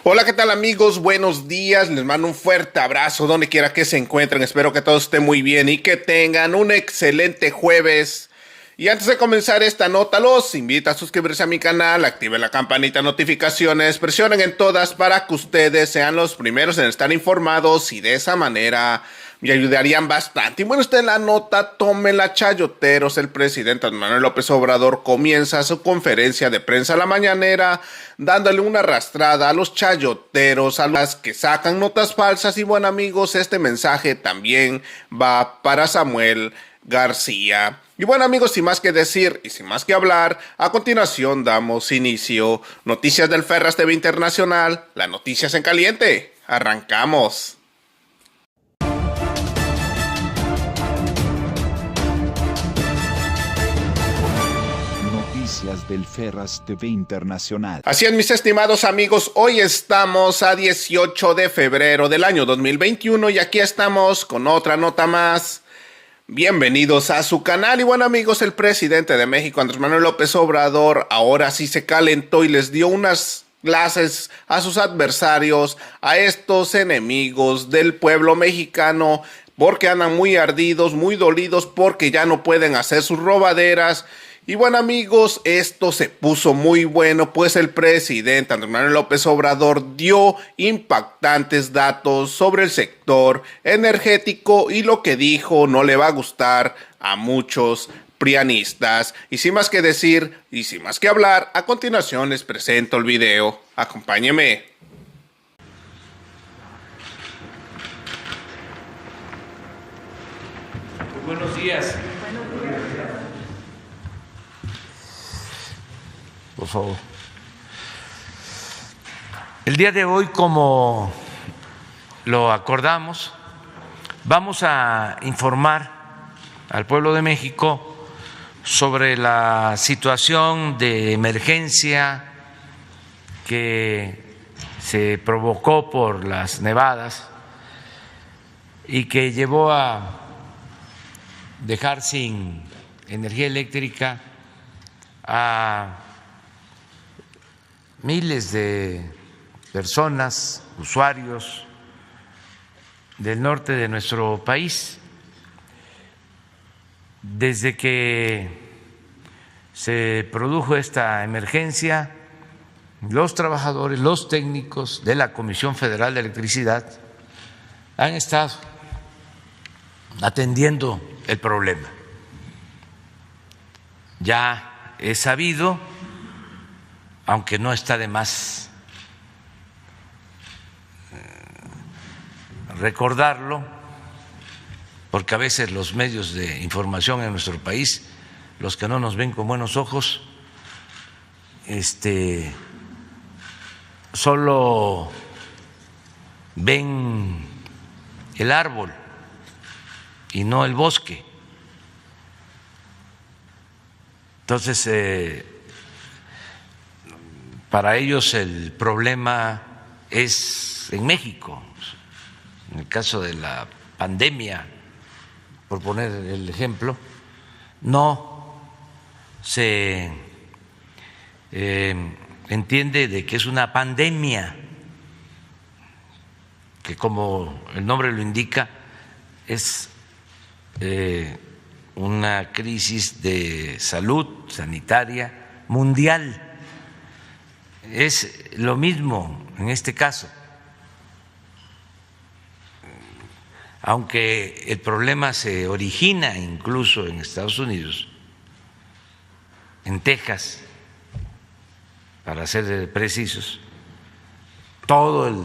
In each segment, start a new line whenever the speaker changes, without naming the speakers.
Hola, ¿qué tal amigos? Buenos días, les mando un fuerte abrazo donde quiera que se encuentren, espero que todo esté muy bien y que tengan un excelente jueves. Y antes de comenzar esta nota, los invito a suscribirse a mi canal, activen la campanita de notificaciones, presionen en todas para que ustedes sean los primeros en estar informados y de esa manera me ayudarían bastante. Y bueno, usted la nota, tómenla chayoteros. El presidente Andrés Manuel López Obrador comienza su conferencia de prensa a la mañanera dándole una arrastrada a los chayoteros, a los que sacan notas falsas. Y bueno amigos, este mensaje también va para Samuel García. Y bueno amigos, sin más que decir y sin más que hablar, a continuación damos inicio. Noticias del Ferras TV Internacional, las noticias en caliente. Arrancamos.
Del Ferras TV Internacional.
Así es, mis estimados amigos, hoy estamos a 18 de febrero del año 2021 y aquí estamos con otra nota más. Bienvenidos a su canal. Y bueno amigos, el presidente de México, Andrés Manuel López Obrador, ahora sí se calentó y les dio unas clases a sus adversarios, a estos enemigos del pueblo mexicano, porque andan muy ardidos, muy dolidos, porque ya no pueden hacer sus robaderas. Y bueno amigos, esto se puso muy bueno, pues el presidente Andrés Manuel López Obrador dio impactantes datos sobre el sector energético y lo que dijo no le va a gustar a muchos prianistas. Y sin más que decir y sin más que hablar, a continuación les presento el video. Acompáñeme.
Muy buenos días. Por favor. El día de hoy, como lo acordamos, vamos a informar al pueblo de México sobre la situación de emergencia que se provocó por las nevadas y que llevó a dejar sin energía eléctrica a miles de personas, usuarios del norte de nuestro país. Desde que se produjo esta emergencia, los trabajadores, los técnicos de la Comisión Federal de Electricidad han estado atendiendo el problema. Ya es sabido, aunque no está de más recordarlo, porque a veces los medios de información en nuestro país, los que no nos ven con buenos ojos, solo ven el árbol y no el bosque. Entonces, para ellos el problema es en México. En el caso de la pandemia, por poner el ejemplo, no se entiende de que es una pandemia, que como el nombre lo indica, es una crisis de salud sanitaria mundial. Es lo mismo en este caso, aunque el problema se origina incluso en Estados Unidos, en Texas, para ser precisos. Todo el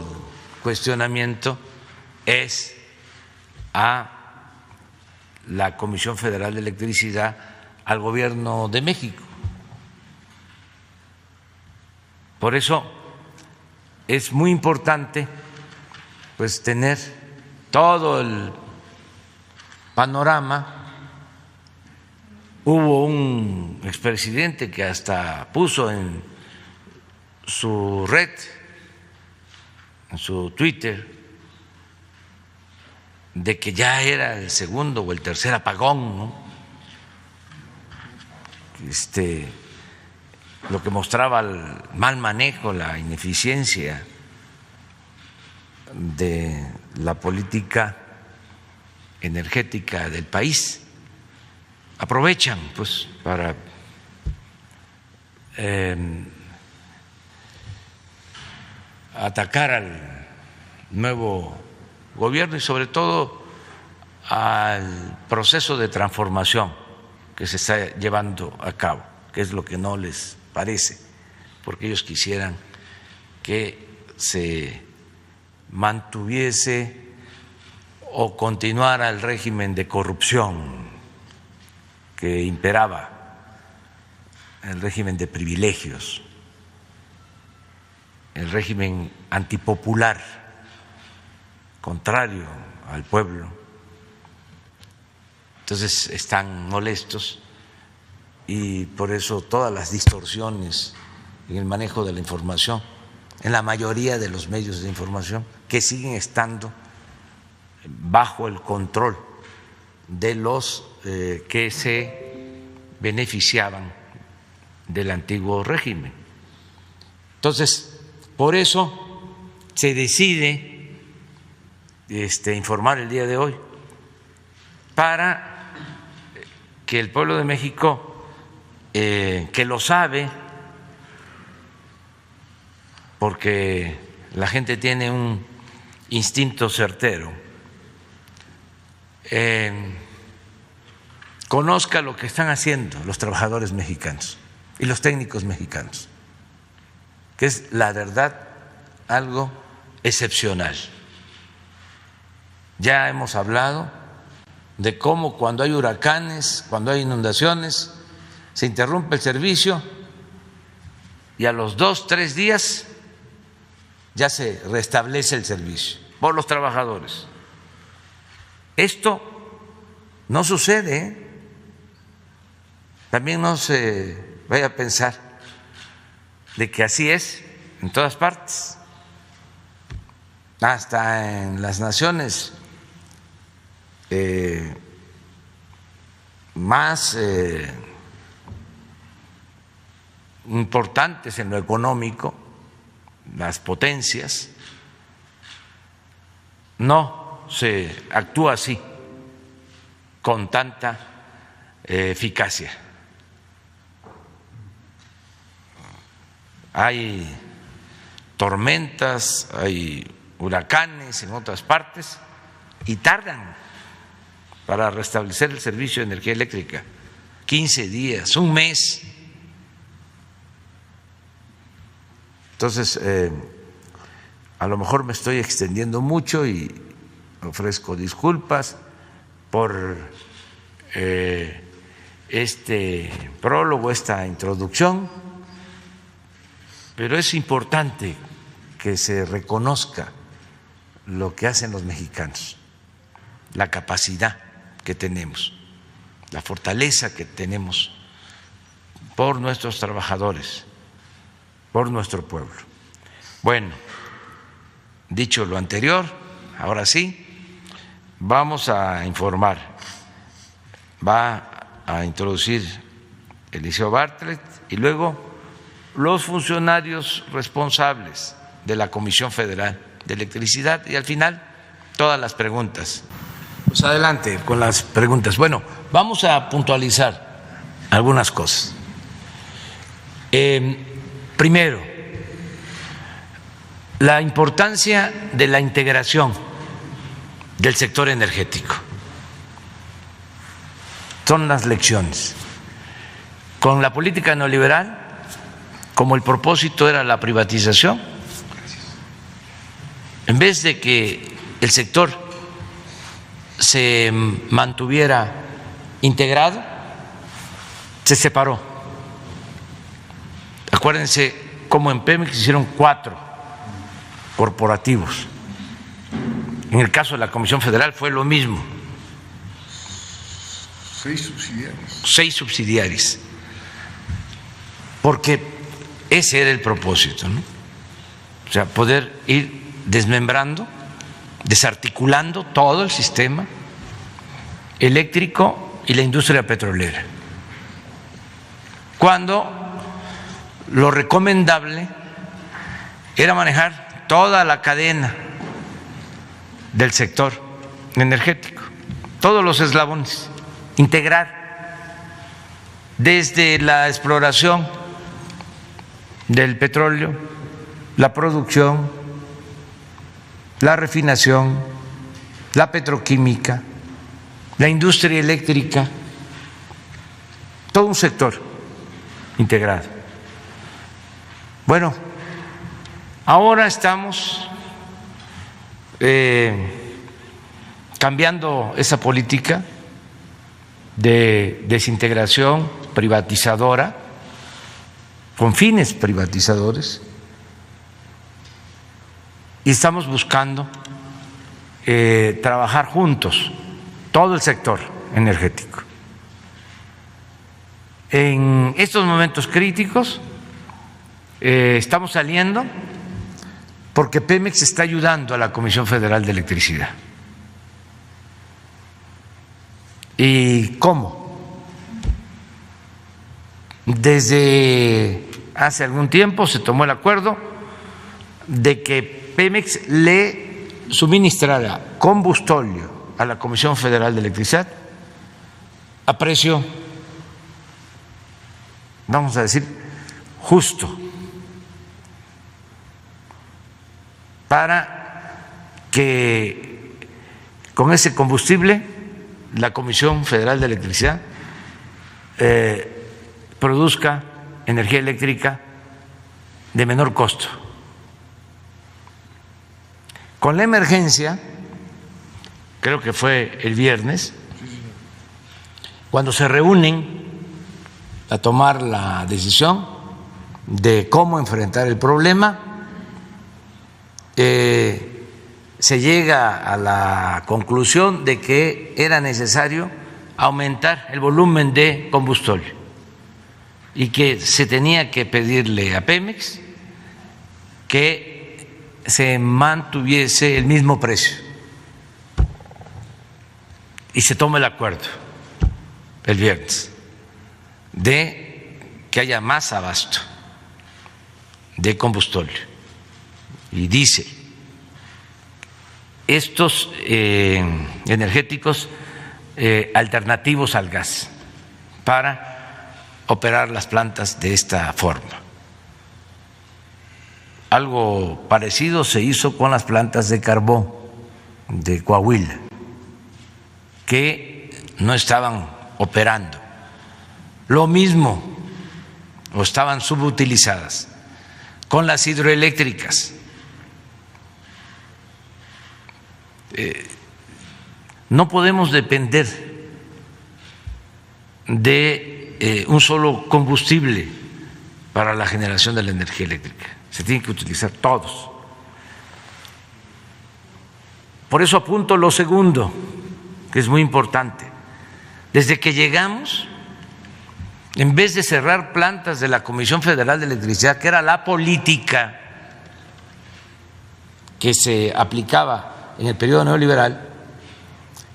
cuestionamiento es a la Comisión Federal de Electricidad, al Gobierno de México. Por eso es muy importante pues tener todo el panorama. Hubo un expresidente que hasta puso en su red, en su Twitter, de que ya era el segundo o el tercer apagón, ¿no? Lo que mostraba el mal manejo, la ineficiencia de la política energética del país. Aprovechan pues para atacar al nuevo gobierno y sobre todo al proceso de transformación que se está llevando a cabo, que es lo que no les parece, porque ellos quisieran que se mantuviese o continuara el régimen de corrupción que imperaba, el régimen de privilegios, el régimen antipopular, contrario al pueblo. Entonces están molestos y por eso todas las distorsiones en el manejo de la información, en la mayoría de los medios de información, que siguen estando bajo el control de los que se beneficiaban del antiguo régimen. Entonces, por eso se decide informar el día de hoy, para que el pueblo de México, que lo sabe, porque la gente tiene un instinto certero, conozca lo que están haciendo los trabajadores mexicanos y los técnicos mexicanos, que es la verdad algo excepcional. Ya hemos hablado de cómo cuando hay huracanes, cuando hay inundaciones, se interrumpe el servicio y a los 2, 3 días ya se restablece el servicio por los trabajadores. Esto no sucede, ¿eh? También no se vaya a pensar de que así es en todas partes, hasta en las naciones más importantes en lo económico, las potencias, no se actúa así con tanta eficacia. Hay tormentas, hay huracanes en otras partes y tardan para restablecer el servicio de energía eléctrica 15 días, un mes. Entonces, a lo mejor me estoy extendiendo mucho y ofrezco disculpas por este prólogo, esta introducción, pero es importante que se reconozca lo que hacen los mexicanos, la capacidad que tenemos, la fortaleza que tenemos por nuestros trabajadores, por nuestro pueblo. Bueno, dicho lo anterior, ahora sí, vamos a informar. Va a introducir Eliseo Bartlett y luego los funcionarios responsables de la Comisión Federal de Electricidad y al final todas las preguntas. Pues adelante con las preguntas. Bueno, vamos a puntualizar algunas cosas. Primero, la importancia de la integración del sector energético. Son las lecciones. Con la política neoliberal, como el propósito era la privatización, en vez de que el sector se mantuviera integrado, se separó. Acuérdense cómo en Pemex hicieron 4 corporativos. En el caso de la Comisión Federal fue lo mismo.
6 subsidiarios.
6 subsidiarias. Porque ese era el propósito, ¿no? O sea, poder ir desmembrando, desarticulando todo el sistema eléctrico y la industria petrolera. Cuando lo recomendable era manejar toda la cadena del sector energético, todos los eslabones, integrar desde la exploración del petróleo, la producción, la refinación, la petroquímica, la industria eléctrica, todo un sector integrado. Bueno, ahora estamos cambiando esa política de desintegración privatizadora, con fines privatizadores, y estamos buscando trabajar juntos, todo el sector energético. En estos momentos críticos estamos saliendo porque Pemex está ayudando a la Comisión Federal de Electricidad. ¿Y cómo? Desde hace algún tiempo se tomó el acuerdo de que Pemex le suministrara combustóleo a la Comisión Federal de Electricidad a precio, vamos a decir, justo, para que con ese combustible la Comisión Federal de Electricidad produzca energía eléctrica de menor costo. Con la emergencia, creo que fue el viernes, cuando se reúnen a tomar la decisión de cómo enfrentar el problema, se llega a la conclusión de que era necesario aumentar el volumen de combustible y que se tenía que pedirle a Pemex que se mantuviese el mismo precio, y se toma el acuerdo el viernes de que haya más abasto de combustible y diésel. Estos energéticos alternativos al gas para operar las plantas de esta forma. Algo parecido se hizo con las plantas de carbón de Coahuila, que no estaban operando. Lo mismo, o estaban subutilizadas, con las hidroeléctricas. No podemos depender de un solo combustible para la generación de la energía eléctrica. Se tienen que utilizar todos. Por eso apunto lo segundo, que es muy importante. Desde que llegamos, en vez de cerrar plantas de la Comisión Federal de Electricidad, que era la política que se aplicaba en el periodo neoliberal,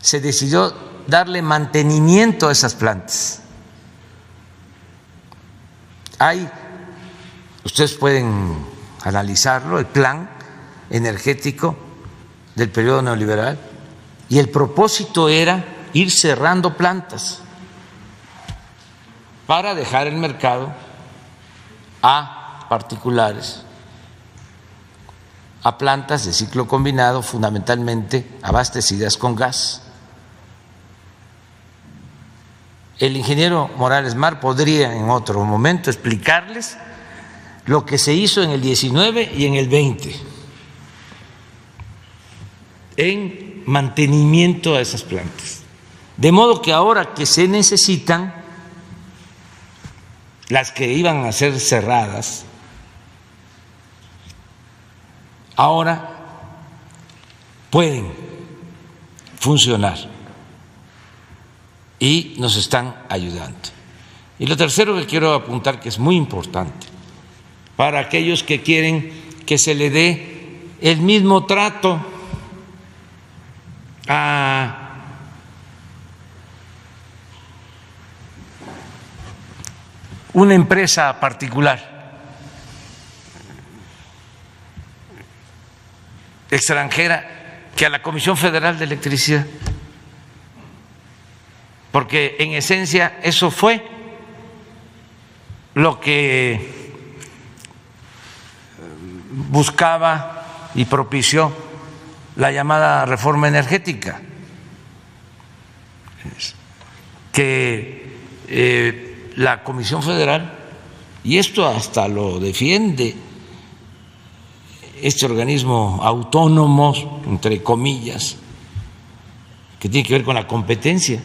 se decidió darle mantenimiento a esas plantas. Ustedes pueden analizarlo, el plan energético del periodo neoliberal, y el propósito era ir cerrando plantas para dejar el mercado a particulares, a plantas de ciclo combinado, fundamentalmente abastecidas con gas. El ingeniero Morales Mar podría en otro momento explicarles lo que se hizo en el 19 y en el 20 en mantenimiento a esas plantas. De modo que ahora que se necesitan, las que iban a ser cerradas, ahora pueden funcionar y nos están ayudando. Y lo tercero que quiero apuntar, que es muy importante, para aquellos que quieren que se le dé el mismo trato a una empresa particular extranjera que a la Comisión Federal de Electricidad, porque en esencia eso fue lo que buscaba y propició la llamada reforma energética, que la Comisión Federal, y esto hasta lo defiende este organismo autónomo, entre comillas, que tiene que ver con la competencia,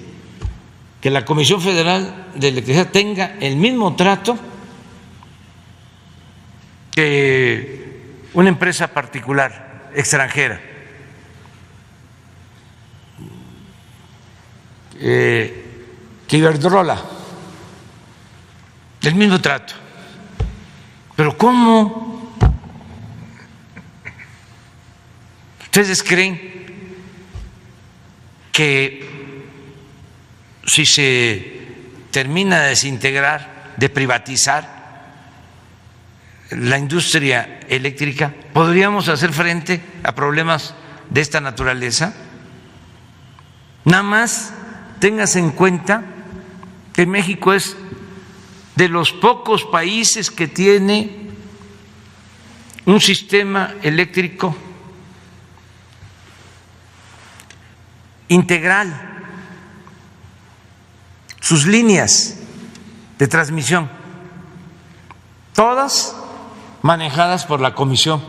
que la Comisión Federal de Electricidad tenga el mismo trato que una empresa particular extranjera, que Iberdrola, el mismo trato. Pero ¿cómo? ¿Ustedes creen que si se termina de desintegrar, de privatizar la industria eléctrica, podríamos hacer frente a problemas de esta naturaleza? Nada más téngase en cuenta que México es de los pocos países que tiene un sistema eléctrico integral, sus líneas de transmisión, todas manejadas por la Comisión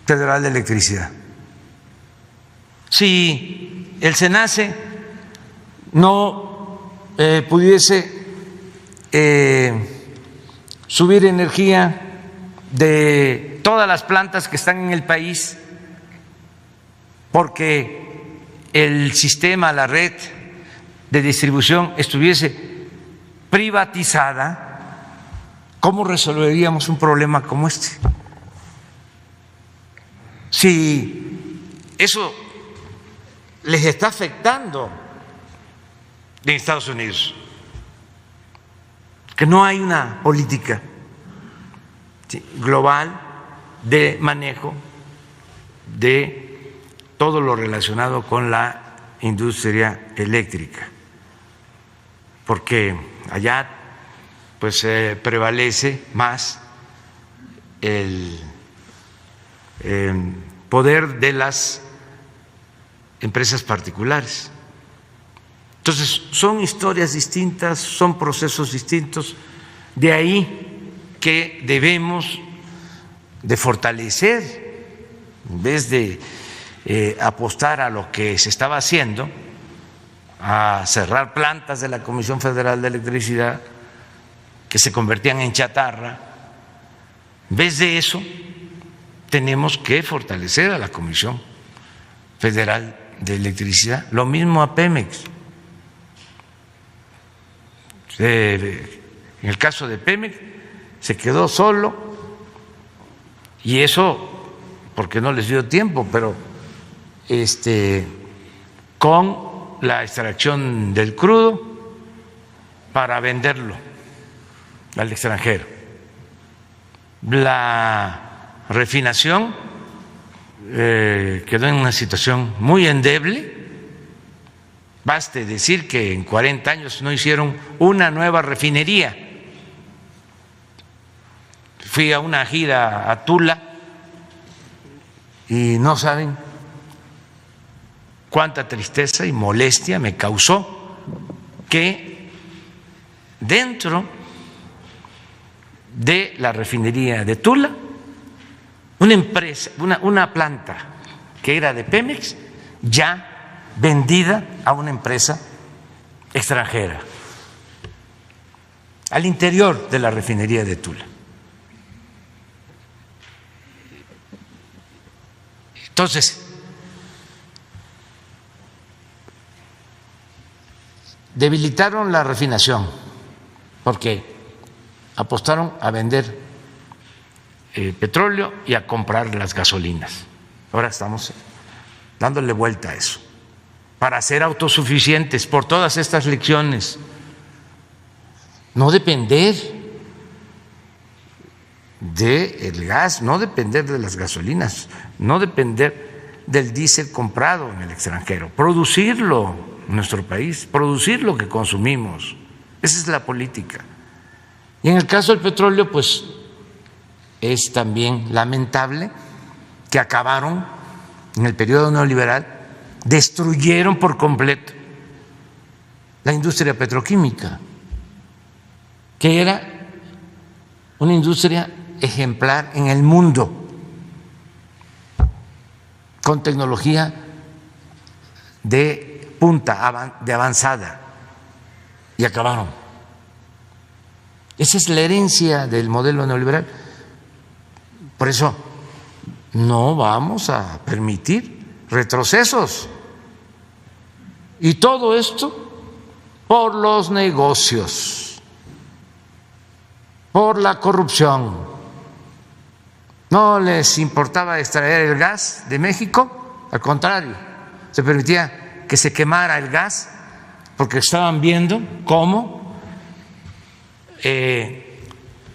Federal de Electricidad. Si el SENACE no pudiese subir energía de todas las plantas que están en el país, porque el sistema, la red de distribución estuviese privatizada, ¿cómo resolveríamos un problema como este? Si eso les está afectando de Estados Unidos, que no hay una política global de manejo de todo lo relacionado con la industria eléctrica, porque allá pues prevalece más el poder de las empresas particulares. Entonces son historias distintas, son procesos distintos, de ahí que debemos de fortalecer, en vez de apostar a lo que se estaba haciendo, a cerrar plantas de la Comisión Federal de Electricidad que se convertían en chatarra. En vez de eso, tenemos que fortalecer a la Comisión Federal de Electricidad, lo mismo a Pemex. En el caso de Pemex se quedó solo, y eso porque no les dio tiempo, pero con la extracción del crudo para venderlo al extranjero. La refinación quedó en una situación muy endeble. Baste decir que en 40 años no hicieron una nueva refinería. Fui a una gira a Tula y no saben cuánta tristeza y molestia me causó que dentro de la refinería de Tula, una empresa, una planta que era de Pemex, ya vendida a una empresa extranjera, al interior de la refinería de Tula. Entonces, debilitaron la refinación porque apostaron a vender petróleo y a comprar las gasolinas. Ahora estamos dándole vuelta a eso para ser autosuficientes por todas estas lecciones, no depender del gas, no depender de las gasolinas, no depender del diésel comprado en el extranjero, producirlo en nuestro país, producir lo que consumimos. Esa es la política. Y en el caso del petróleo, pues es también lamentable que acabaron en el periodo neoliberal, destruyeron por completo la industria petroquímica, que era una industria ejemplar en el mundo, con tecnología de punta, de avanzada, y acabaron. Esa es la herencia del modelo neoliberal. Por eso no vamos a permitir retrocesos. Y todo esto por los negocios, por la corrupción. No les importaba extraer el gas de México, al contrario, se permitía que se quemara el gas porque estaban viendo cómo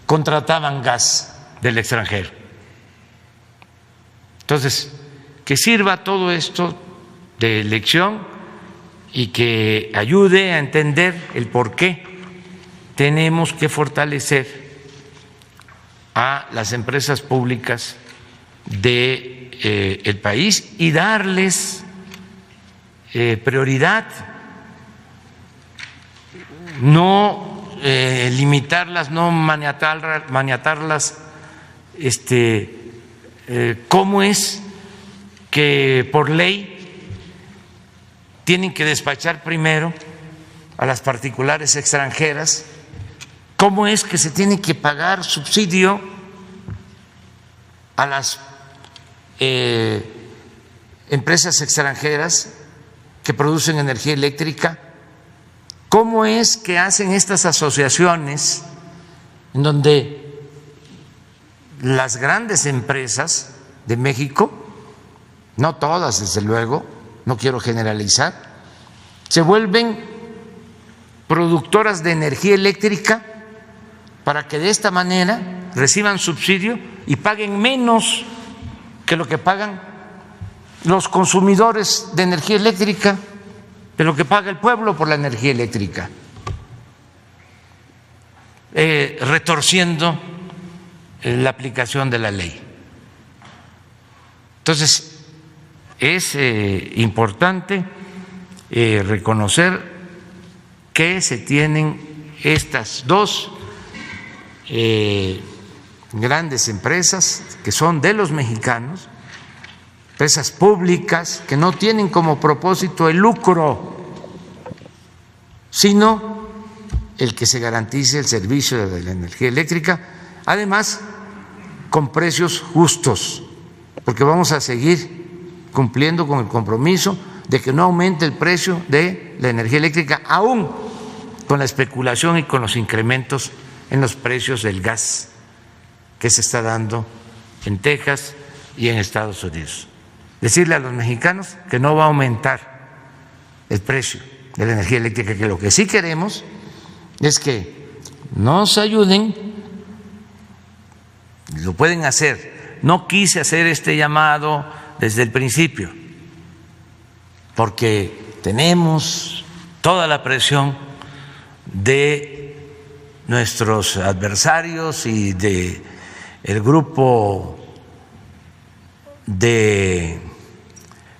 contrataban gas del extranjero. Entonces, que sirva todo esto de lección y que ayude a entender el por qué tenemos que fortalecer a las empresas públicas del país y darles prioridad, no limitarlas, no maniatarlas. ¿Cómo es que por ley tienen que despachar primero a las particulares extranjeras? ¿Cómo es que se tiene que pagar subsidio a las empresas extranjeras que producen energía eléctrica? ¿Cómo es que hacen estas asociaciones en donde las grandes empresas de México, no todas desde luego, no quiero generalizar, se vuelven productoras de energía eléctrica para que de esta manera reciban subsidio y paguen menos que lo que pagan los consumidores de energía eléctrica, de lo que paga el pueblo por la energía eléctrica, retorciendo la aplicación de la ley? Entonces, es importante reconocer que se tienen estas dos grandes empresas que son de los mexicanos, empresas públicas que no tienen como propósito el lucro, sino el que se garantice el servicio de la energía eléctrica, además con precios justos, porque vamos a seguir cumpliendo con el compromiso de que no aumente el precio de la energía eléctrica, aún con la especulación y con los incrementos en los precios del gas que se está dando en Texas y en Estados Unidos. Decirle a los mexicanos que no va a aumentar el precio de la energía eléctrica, que lo que sí queremos es que nos ayuden, lo pueden hacer. No quise hacer este llamado desde el principio, porque tenemos toda la presión de nuestros adversarios y de el grupo de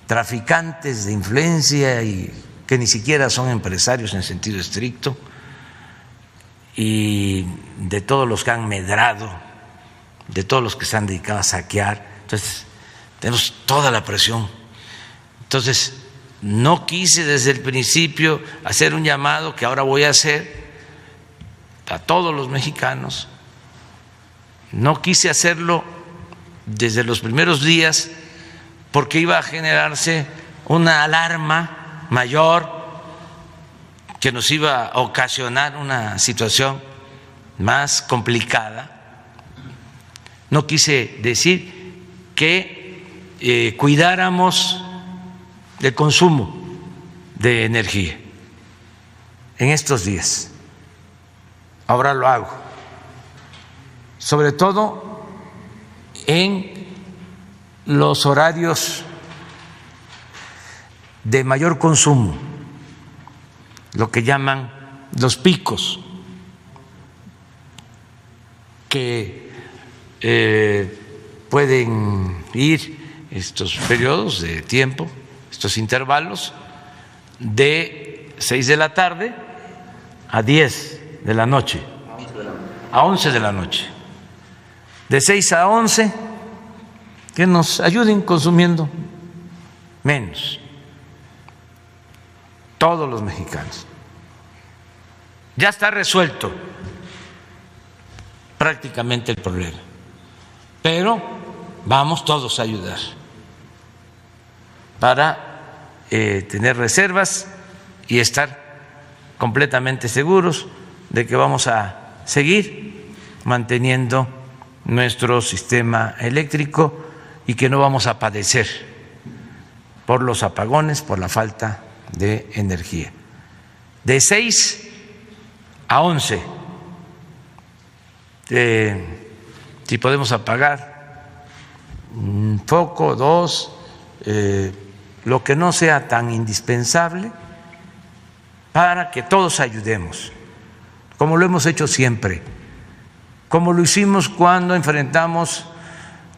traficantes de influencia y que ni siquiera son empresarios en sentido estricto, y de todos los que han medrado, de todos los que se han dedicado a saquear. Entonces, tenemos toda la presión. Entonces, no quise desde el principio hacer un llamado que ahora voy a hacer a todos los mexicanos. No quise hacerlo desde los primeros días porque iba a generarse una alarma mayor que nos iba a ocasionar una situación más complicada. No quise decir que cuidáramos el consumo de energía en estos días. Ahora lo hago, sobre todo en los horarios de mayor consumo, lo que llaman los picos, que pueden ir estos periodos de tiempo, estos intervalos, de 6 de la tarde a 10 de la noche, a 11 de la noche, de 6 a 11, que nos ayuden consumiendo menos, todos los mexicanos. Ya está resuelto prácticamente el problema, pero vamos todos a ayudar para tener reservas y estar completamente seguros de que vamos a seguir manteniendo nuestro sistema eléctrico y que no vamos a padecer por los apagones, por la falta de energía. De 6 a 11, si podemos apagar un foco, dos, lo que no sea tan indispensable, para que todos ayudemos, como lo hemos hecho siempre, como lo hicimos cuando enfrentamos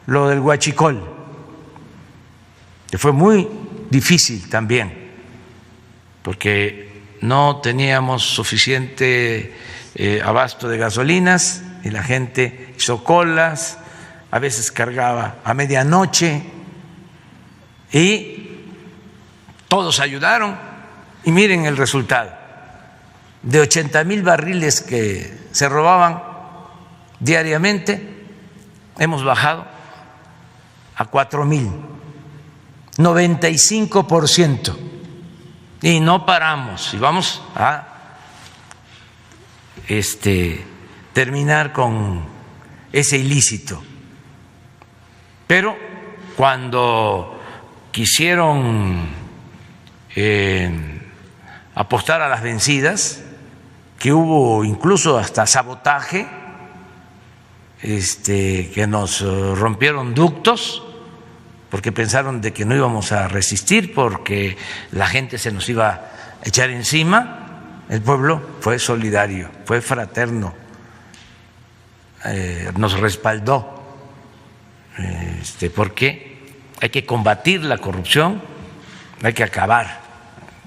lo del huachicol, que fue muy difícil también, porque no teníamos suficiente abasto de gasolinas y la gente hizo colas, a veces cargaba a medianoche y todos ayudaron. Y miren el resultado, de 80,000 barriles que se robaban diariamente, hemos bajado a 4,000, 95%, y no paramos, y vamos a terminar con ese ilícito. Pero cuando quisieron apostar a las vencidas, que hubo incluso hasta sabotaje, que nos rompieron ductos porque pensaron de que no íbamos a resistir, porque la gente se nos iba a echar encima. El pueblo fue solidario, fue fraterno, nos respaldó, porque hay que combatir la corrupción, hay que acabar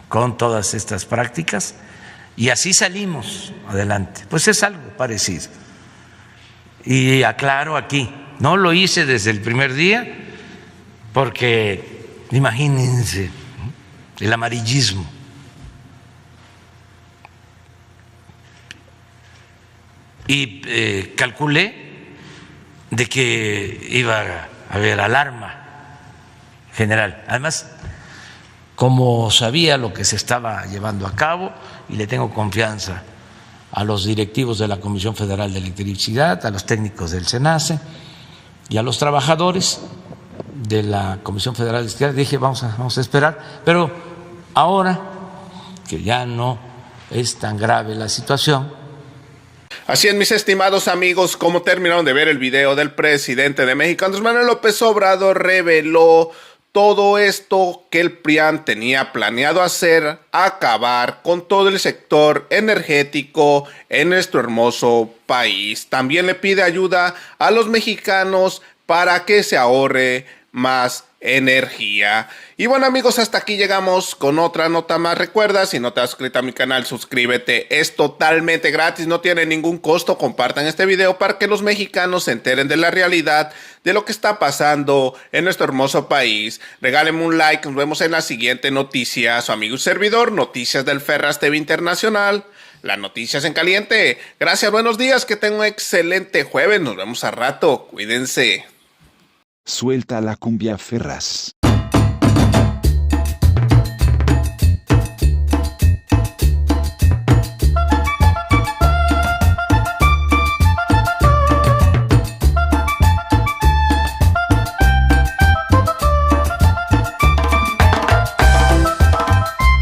con todas estas prácticas, y así salimos adelante. Pues es algo parecido. Y aclaro aquí, no lo hice desde el primer día, porque imagínense el amarillismo. Y calculé de que iba a haber alarma general. Además, como sabía lo que se estaba llevando a cabo, y le tengo confianza a los directivos de la Comisión Federal de Electricidad, a los técnicos del SENACE y a los trabajadores de la Comisión Federal de Electricidad, dije vamos a esperar, pero ahora que ya no es tan grave la situación.
Así es, mis estimados amigos, como terminaron de ver el video del presidente de México, Andrés Manuel López Obrador reveló todo esto que el PRIAN tenía planeado hacer, acabar con todo el sector energético en nuestro hermoso país. También le pide ayuda a los mexicanos para que se ahorre más energía. Y bueno, amigos, hasta aquí llegamos con otra nota más. Recuerda, si no te has suscrito a mi canal, suscríbete, es totalmente gratis, no tiene ningún costo. Compartan este video para que los mexicanos se enteren de la realidad de lo que está pasando en nuestro hermoso país. Regálenme un like, nos vemos en la siguiente noticia. Su amigo y servidor, Noticias del Ferras TV Internacional, las noticias en caliente. Gracias, buenos días, que tengan un excelente jueves, nos vemos a rato, cuídense.
Suelta la cumbia Ferraz.